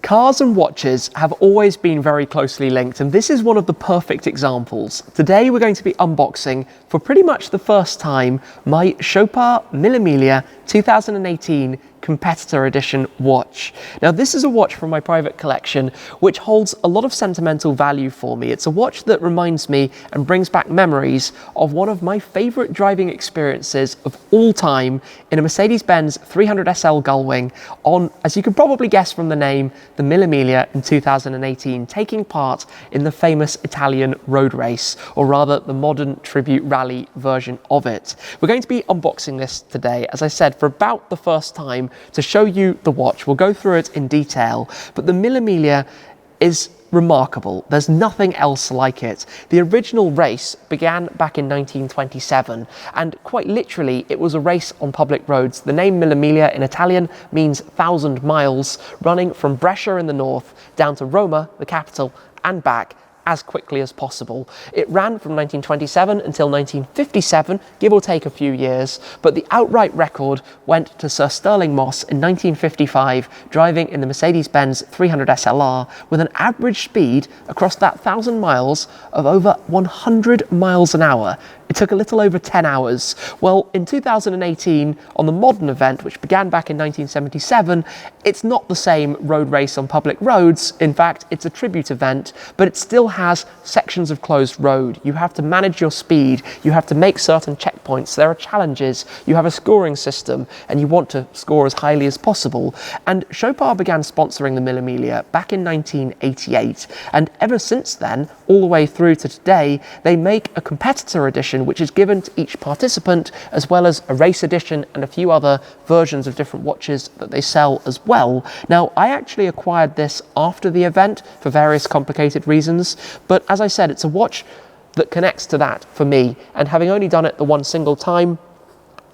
Cars and watches have always been very closely linked, and this is one of the perfect examples. Today we're going to be unboxing, for pretty much the first time, my Chopard Mille Miglia 2018 Competitor Edition watch. Now this is a watch from my private collection which holds a lot of sentimental value for me. It's a watch that reminds me and brings back memories of one of my favourite driving experiences of all time in a Mercedes-Benz 300 SL Gullwing on, as you can probably guess from the name, the Mille Miglia in 2018, taking part in the famous Italian road race, or rather the modern tribute rally version of it. We're going to be unboxing this today, as I said, for about the first time, to show you the watch. We'll go through it in detail, but the Mille Miglia is remarkable. There's nothing else like it. The original race began back in 1927, and quite literally it was a race on public roads. The name Mille Miglia in Italian means 1,000 miles, running from Brescia in the north down to Roma, the capital, and back as quickly as possible. It ran from 1927 until 1957, give or take a few years, but the outright record went to Sir Stirling Moss in 1955, driving in the Mercedes-Benz 300 SLR with an average speed across that 1,000 miles of over 100 miles an hour. It took a little over 10 hours. Well, in 2018, on the modern event, which began back in 1977, it's not the same road race on public roads. In fact, it's a tribute event, but it still has sections of closed road. You have to manage your speed. You have to make certain checkpoints. There are challenges. You have a scoring system, and you want to score as highly as possible. And Chopard began sponsoring the Mille Miglia back in 1988. And ever since then, all the way through to today, they make a competitor edition which is given to each participant, as well as a race edition and a few other versions of different watches that they sell as well. Now, I actually acquired this after the event for various complicated reasons, but as I said, it's a watch that connects to that for me, and having only done it the one single time,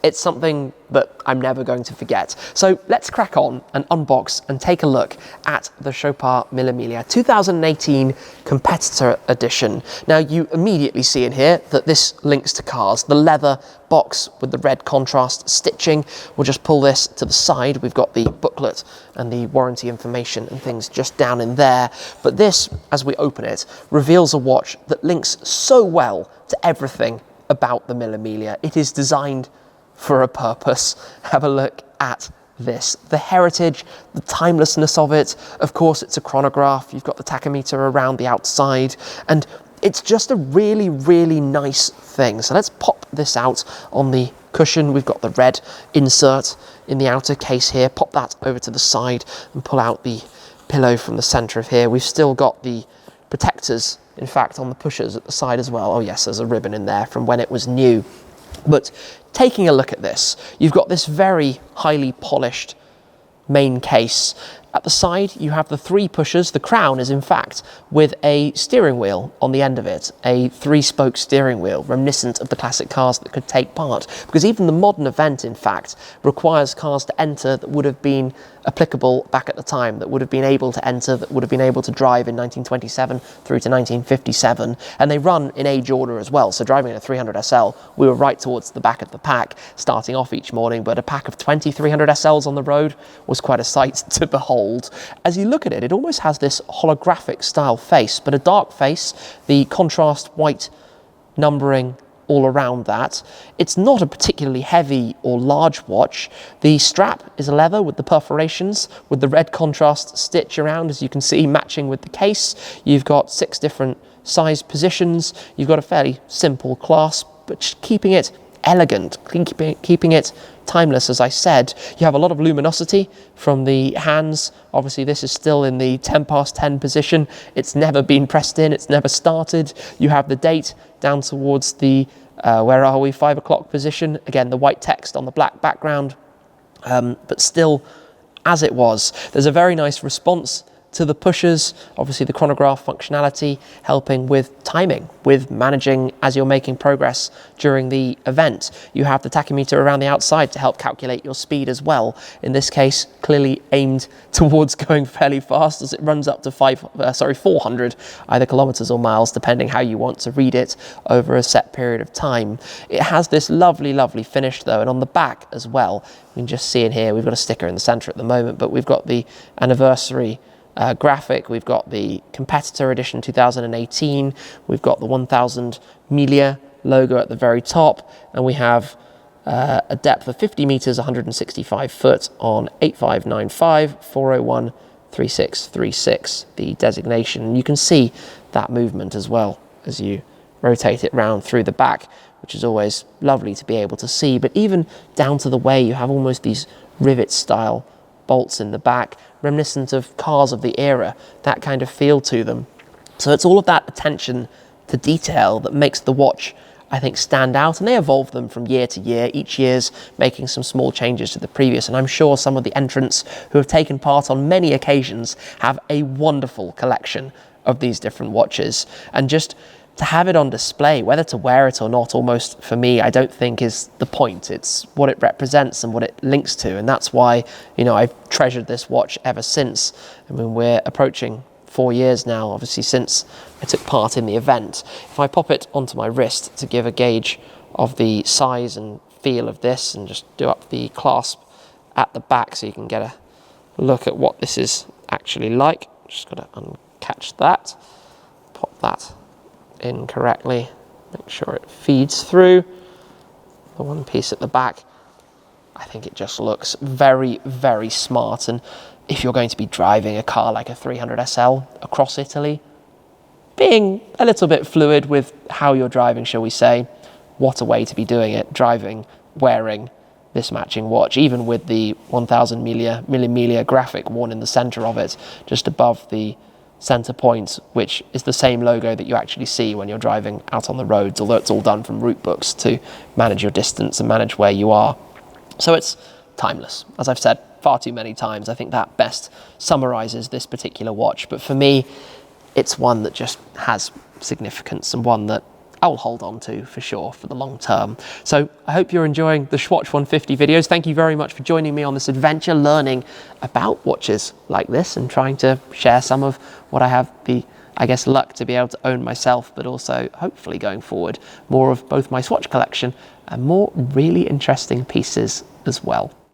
it's something that I'm never going to forget. So let's crack on and unbox and take a look at the Chopard Mille Miglia 2018 Competitor Edition. Now you immediately see in here that this links to cars. The leather box with the red contrast stitching. We'll just pull this to the side. We've got the booklet and the warranty information and things just down in there. But this, as we open it, reveals a watch that links so well to everything about the Mille Miglia. It is designed for a purpose. Have a look at this. The heritage, the timelessness of it. Of course, it's a chronograph. You've got the tachometer around the outside, and it's just a really, really nice thing. So let's pop this out on the cushion. We've got the red insert in the outer case here. Pop that over to the side and pull out the pillow from the center of here. We've still got the protectors, in fact, on the pushers at the side as well. Oh yes, there's a ribbon in there from when it was new. But taking a look at this, you've got this very highly polished main case. At the side, you have the three pushers. The crown is, in fact, with a steering wheel on the end of it, a three-spoke steering wheel, reminiscent of the classic cars that could take part. Because even the modern event, in fact, requires cars to enter that would have been applicable back at the time, that would have been able to enter, that would have been able to drive in 1927 through to 1957. And they run in age order as well. So driving a 300 SL, we were right towards the back of the pack, starting off each morning, but a pack of 20 300 SLs on the road was quite a sight to behold. As you look at it, it almost has this holographic style face, but a dark face, the contrast white numbering all around that. It's not a particularly heavy or large watch. The strap is leather with the perforations, with the red contrast stitch around, as you can see, matching with the case. You've got 6 different size positions. You've got a fairly simple clasp, but keeping it elegant, keeping it timeless, as I said. You have a lot of luminosity from the hands. Obviously, this is still in the 10 past 10 position. It's never been pressed in, it's never started. You have the date down towards the, 5 o'clock position. Again, the white text on the black background, but still as it was. There's a very nice response to the pushers, obviously the chronograph functionality helping with timing, with managing as you're making progress during the event. You have the tachometer around the outside to help calculate your speed as well. In this case, clearly aimed towards going fairly fast as it runs up to 400 either kilometers or miles, depending how you want to read it over a set period of time. It has this lovely, lovely finish though, and on the back as well, you can just see in here, we've got a sticker in the center at the moment, but we've got the anniversary graphic. We've got the competitor edition 2018. We've got the 1000 Miglia logo at the very top, and we have a depth of 50 meters, 165 foot on 8595 401 3636, the designation. And you can see that movement as well as you rotate it round through the back, which is always lovely to be able to see. But even down to the way you have almost these rivet style bolts in the back, reminiscent of cars of the era, that kind of feel to them. So it's all of that attention to detail that makes the watch, I think, stand out, and they evolve them from year to year. Each year's making some small changes to the previous, and I'm sure some of the entrants who have taken part on many occasions have a wonderful collection of these different watches. And just to have it on display, whether to wear it or not, almost for me, I don't think is the point. It's what it represents and what it links to, and that's why, you know, I've treasured this watch ever since. I mean, we're approaching 4 years now, obviously, since I took part in the event. If I pop it onto my wrist to give a gauge of the size and feel of this, and just do up the clasp at the back so you can get a look at what this is actually like. Just got to uncatch that, pop that in correctly, make sure it feeds through the one piece at the back. I think it just looks very, very smart. And if you're going to be driving a car like a 300 SL across Italy, being a little bit fluid with how you're driving, shall we say, what a way to be doing it, driving, wearing this matching watch, even with the 1000 Mille Miglia graphic worn in the center of it, just above the center point, which is the same logo that you actually see when you're driving out on the roads, although it's all done from route books to manage your distance and manage where you are. So it's timeless. As I've said far too many times, I think that best summarizes this particular watch. But for me, it's one that just has significance, and one that I'll hold on to for sure for the long term. So I hope you're enjoying the Swatch 150 videos. Thank you very much for joining me on this adventure, learning about watches like this and trying to share some of what I have the, I guess, luck to be able to own myself, but also hopefully going forward more of both my Swatch collection and more really interesting pieces as well.